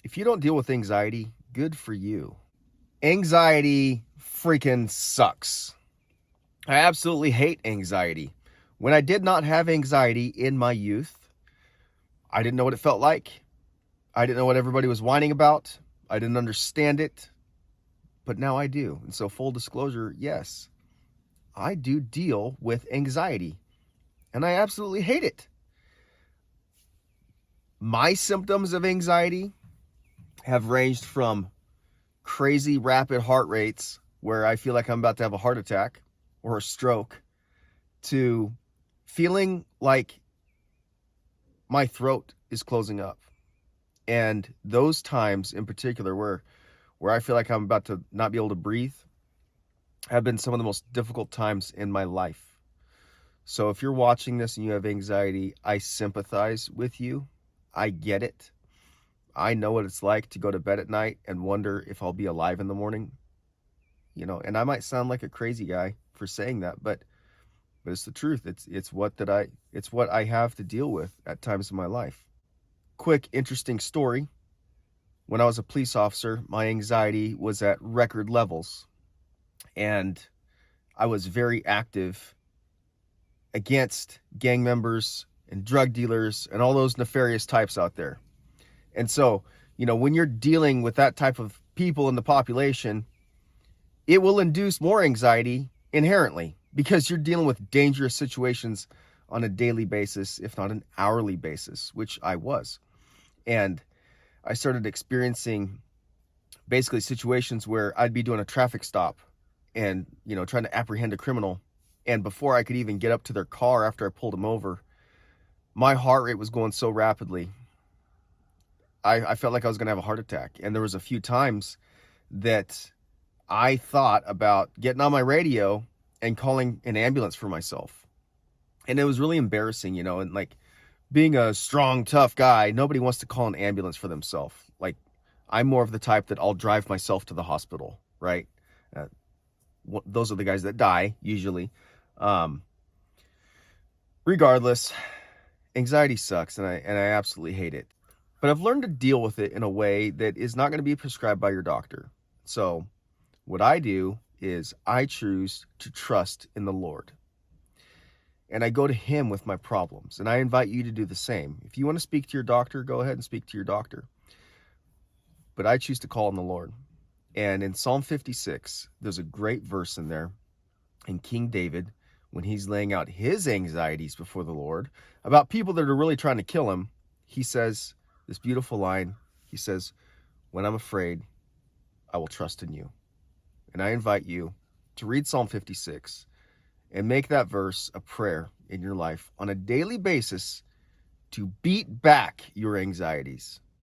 If you don't deal with anxiety, good for you. Anxiety freaking sucks. I absolutely hate anxiety. When I did not have anxiety in my youth, I didn't know what it felt like. I didn't know what everybody was whining about. I didn't understand it, but now I do. And so, full disclosure, yes, I do deal with anxiety, and I absolutely hate it. My symptoms of anxiety have ranged from crazy rapid heart rates where I feel like I'm about to have a heart attack or a stroke to feeling like my throat is closing up. And those times in particular where I feel like I'm about to not be able to breathe have been some of the most difficult times in my life. So if you're watching this and you have anxiety, I sympathize with you. I get it. I know what it's like to go to bed at night and wonder if I'll be alive in the morning. And I might sound like a crazy guy for saying that, but it's the truth. It's what I have to deal with at times in my life. Quick interesting story. When I was a police officer, my anxiety was at record levels, and I was very active against gang members and drug dealers and all those nefarious types out there. And so, when you're dealing with that type of people in the population, it will induce more anxiety inherently because you're dealing with dangerous situations on a daily basis, if not an hourly basis, which I was. And I started experiencing basically situations where I'd be doing a traffic stop and, trying to apprehend a criminal. And before I could even get up to their car after I pulled them over, my heart rate was going so rapidly. I felt like I was going to have a heart attack. And there was a few times that I thought about getting on my radio and calling an ambulance for myself. And it was really embarrassing, and like being a strong, tough guy, nobody wants to call an ambulance for themselves. Like, I'm more of the type that I'll drive myself to the hospital, right? Those are the guys that die, usually. Regardless, anxiety sucks, and I absolutely hate it. But I've learned to deal with it in a way that is not going to be prescribed by your doctor. So what I do is I choose to trust in the Lord. And I go to him with my problems. And I invite you to do the same. If you want to speak to your doctor, go ahead and speak to your doctor. But I choose to call on the Lord. And in Psalm 56, there's a great verse in there. And King David, when he's laying out his anxieties before the Lord about people that are really trying to kill him, he says this beautiful line. He says, "When I'm afraid, I will trust in you." And I invite you to read Psalm 56 and make that verse a prayer in your life on a daily basis to beat back your anxieties.